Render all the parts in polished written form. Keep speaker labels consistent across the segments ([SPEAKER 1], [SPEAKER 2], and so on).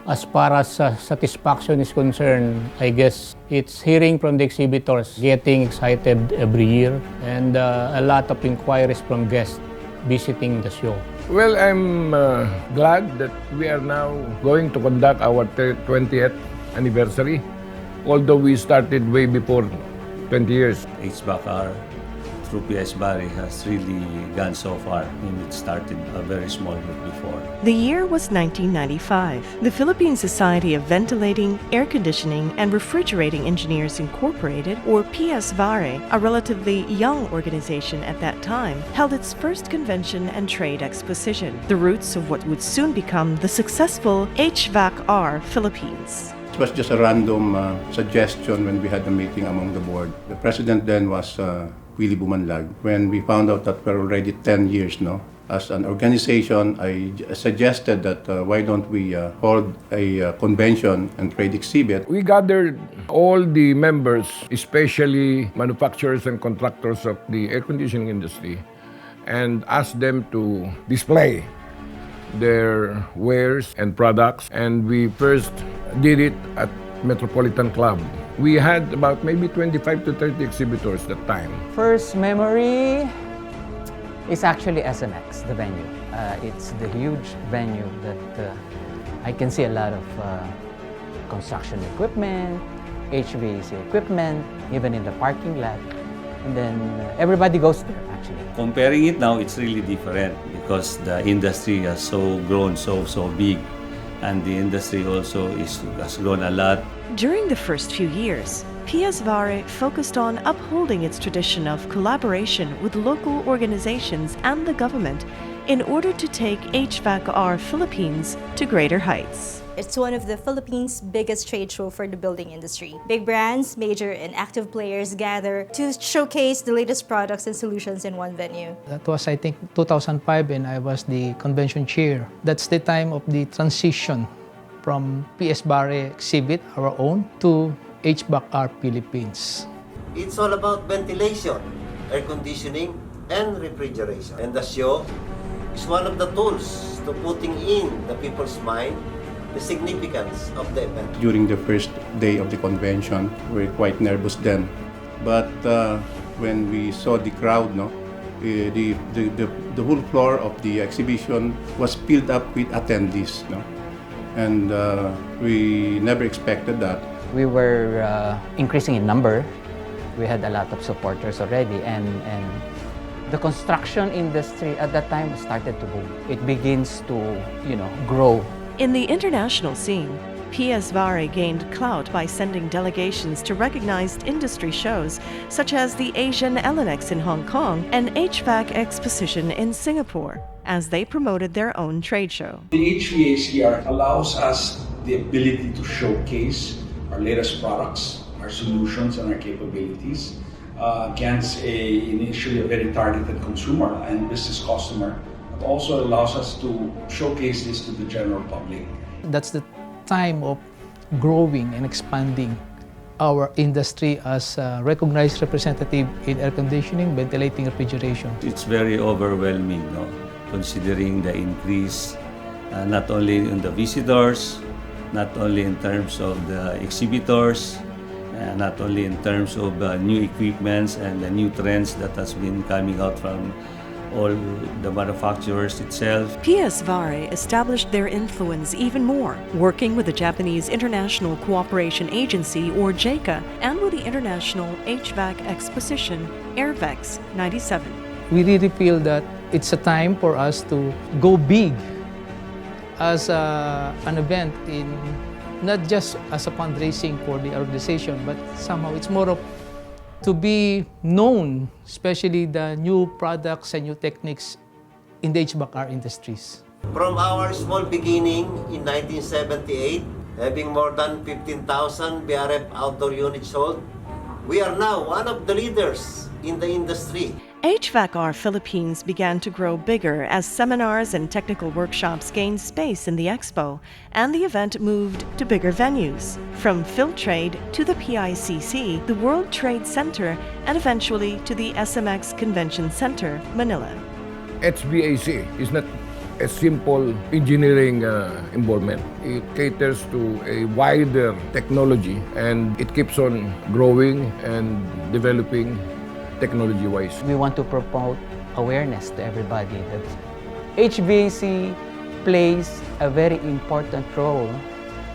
[SPEAKER 1] As far as satisfaction is concerned, I guess it's hearing from the exhibitors, getting excited every year, and a lot of inquiries from guests visiting the show.
[SPEAKER 2] Well, I'm glad that we are now going to conduct our 20th anniversary, although we started way before 20 years.
[SPEAKER 3] HVAC through PS Barry has really gone so far. It started a very small group before.
[SPEAKER 4] The year was 1995. The Philippine Society of Ventilating, Air Conditioning, and Refrigerating Engineers Incorporated, or PS VARE, a relatively young organization at that time, held its first convention and trade exposition, the roots of what would soon become the successful HVAC Philippines.
[SPEAKER 5] It was just a random suggestion when we had a meeting among the board. The president then was Willie Bumanlag. When we found out that we're already 10 years now, as an organization, I suggested that why don't we hold a convention and trade exhibit.
[SPEAKER 2] We gathered all the members, especially manufacturers and contractors of the air conditioning industry, and asked them to display their wares and products. And we first did it at Metropolitan Club. We had about maybe 25 to 30 exhibitors that time.
[SPEAKER 6] First memory is actually SMX, the venue. It's the huge venue that I can see a lot of construction equipment, HVAC equipment, even in the parking lot. And then everybody goes there, actually.
[SPEAKER 3] Comparing it now, it's really different because the industry has so grown so big, and the industry also has grown a lot.
[SPEAKER 4] During the first few years, PS VARE focused on upholding its tradition of collaboration with local organizations and the government in order to take HVAC Philippines to greater heights.
[SPEAKER 7] It's one of the Philippines' biggest trade show for the building industry. Big brands, major and active players gather to showcase the latest products and solutions in one venue.
[SPEAKER 8] That was, I think, 2005, and I was the convention chair. That's the time of the transition from PS VARE exhibit, our own, to HVAC Philippines.
[SPEAKER 9] It's all about ventilation, air conditioning, and refrigeration. And the show is one of the tools to putting in the people's mind the significance of the event.
[SPEAKER 5] During the first day of the convention, we were quite nervous then. But when we saw the crowd, the whole floor of the exhibition was filled up with attendees. And we never expected that.
[SPEAKER 6] We were increasing in number. We had a lot of supporters already, and the construction industry at that time started to boom. It begins to, grow.
[SPEAKER 4] In the international scene, PS VARE gained clout by sending delegations to recognized industry shows such as the Asian Elenex in Hong Kong and HVAC Exposition in Singapore, as they promoted their own trade show.
[SPEAKER 10] The HVAC allows us the ability to showcase our latest products, our solutions, and our capabilities against initially a very targeted consumer and business customer. It also allows us to showcase this to the general public.
[SPEAKER 8] That's the time of growing and expanding our industry as a recognized representative in air conditioning, ventilating, refrigeration.
[SPEAKER 3] It's very overwhelming, considering the increase not only in the visitors, not only in terms of the exhibitors, not only in terms of new equipments and the new trends that has been coming out from all the manufacturers itself.
[SPEAKER 4] PS VARE established their influence even more, working with the Japanese International Cooperation Agency, or JICA, and with the International HVAC Exposition, AIRVEX 97.
[SPEAKER 8] We really feel that it's a time for us to go big as an event, in not just as a fundraising for the organization, but somehow it's more of to be known, especially the new products and new techniques in the HVAC industries.
[SPEAKER 9] From our small beginning in 1978, having more than 15,000 BRF outdoor units sold, we are now one of the leaders in the industry.
[SPEAKER 4] HVAC Philippines began to grow bigger as seminars and technical workshops gained space in the expo, and the event moved to bigger venues, from Philtrade to the PICC, the World Trade Center, and eventually to the SMX Convention Center, Manila.
[SPEAKER 2] HVAC is not a simple engineering involvement. It caters to a wider technology and it keeps on growing and developing technology-wise.
[SPEAKER 6] We want to promote awareness to everybody that HVAC plays a very important role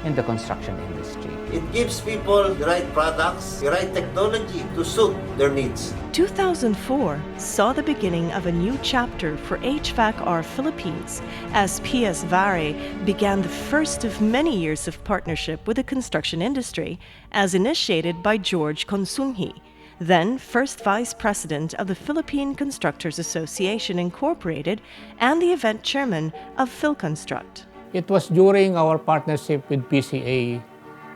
[SPEAKER 6] in the construction industry.
[SPEAKER 9] It gives people the right products, the right technology to suit their needs.
[SPEAKER 4] 2004 saw the beginning of a new chapter for HVAC-R Philippines as PS Vare began the first of many years of partnership with the construction industry as initiated by George Consunghi, then first Vice President of the Philippine Constructors Association Incorporated and the event chairman of PhilConstruct.
[SPEAKER 1] It was during our partnership with PCA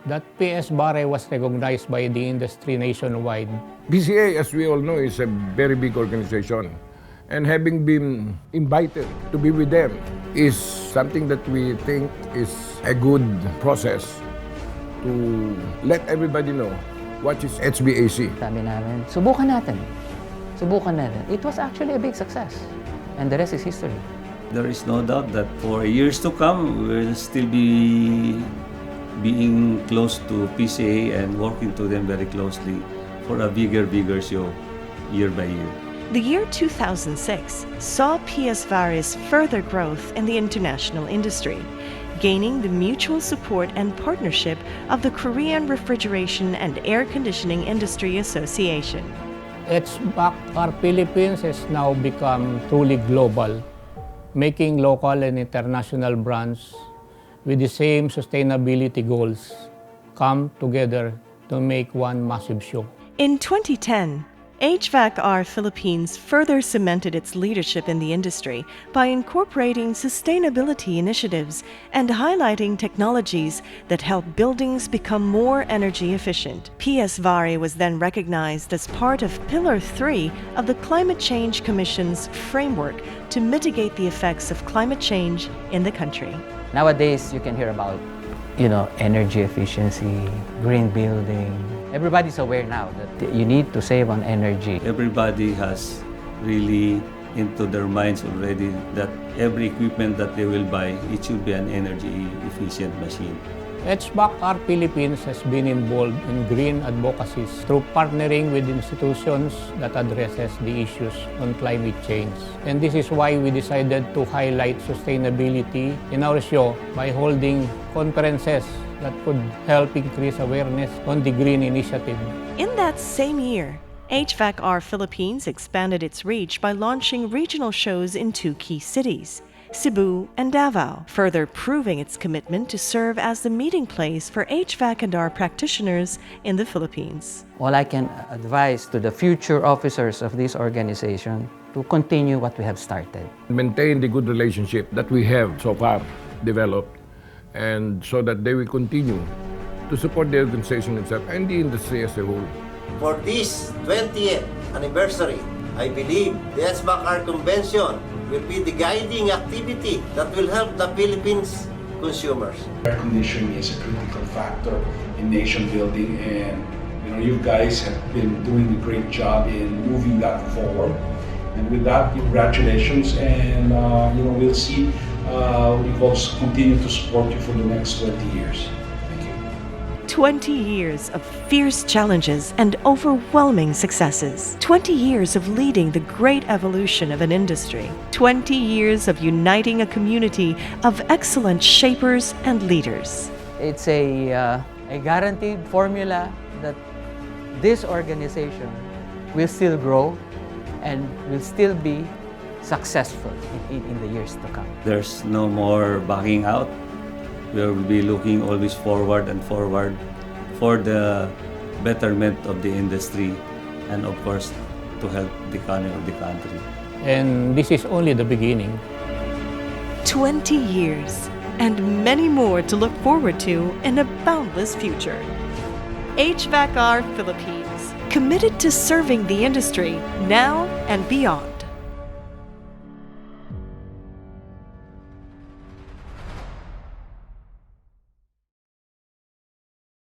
[SPEAKER 1] that PS Vare was recognized by the industry nationwide.
[SPEAKER 2] PCA, as we all know, is a very big organization. And having been invited to be with them is something that we think is a good process to let everybody know what is HVAC.
[SPEAKER 6] Sabi namin, subukan natin. Subukan natin. It was actually a big success. And the rest is history.
[SPEAKER 3] There is no doubt that for years to come, we'll still be being close to PCA and working to them very closely for a bigger show year by year.
[SPEAKER 4] The year 2006 saw PS Vare's further growth in the international industry, gaining the mutual support and partnership of the Korean Refrigeration and Air Conditioning Industry Association.
[SPEAKER 1] HVAC-R Philippines has now become truly global, making local and international brands with the same sustainability goals come together to make one massive show.
[SPEAKER 4] In 2010, HVAC-R Philippines further cemented its leadership in the industry by incorporating sustainability initiatives and highlighting technologies that help buildings become more energy efficient. PS Vare was then recognized as part of Pillar 3 of the Climate Change Commission's framework to mitigate the effects of climate change in the country.
[SPEAKER 6] Nowadays, you can hear about, energy efficiency, green building. Everybody's aware now that you need to save on energy.
[SPEAKER 3] Everybody has really into their minds already that every equipment that they will buy, it should be an energy efficient machine.
[SPEAKER 1] HVAC-R Philippines has been involved in green advocacies through partnering with institutions that addresses the issues on climate change. And this is why we decided to highlight sustainability in our show by holding conferences that could help increase awareness on the green initiative.
[SPEAKER 4] In that same year, HVAC-R Philippines expanded its reach by launching regional shows in 2 key cities, Cebu and Davao, further proving its commitment to serve as the meeting place for HVAC&R practitioners in the Philippines.
[SPEAKER 6] All I can advise to the future officers of this organization to continue what we have started.
[SPEAKER 2] Maintain the good relationship that we have so far developed, and so that they will continue to support the organization itself and the industry as a whole.
[SPEAKER 9] For this 20th anniversary, I believe the HVAC-R Convention will be the guiding activity that will help the Philippines consumers.
[SPEAKER 10] Air conditioning is a critical factor in nation building, and you guys have been doing a great job in moving that forward. And with that, congratulations, and we'll see continue to support you for the next 20 years.
[SPEAKER 4] 20 years of fierce challenges and overwhelming successes. 20 years of leading the great evolution of an industry. 20 years of uniting a community of excellent shapers and leaders.
[SPEAKER 6] It's a guaranteed formula that this organization will still grow and will still be successful in the years to come.
[SPEAKER 3] There's no more backing out. We will be looking always forward and forward for the betterment of the industry and of course to help the economy of the country.
[SPEAKER 1] And this is only the beginning.
[SPEAKER 4] 20 years and many more to look forward to in a boundless future. HVAC-R Philippines, committed to serving the industry now and beyond.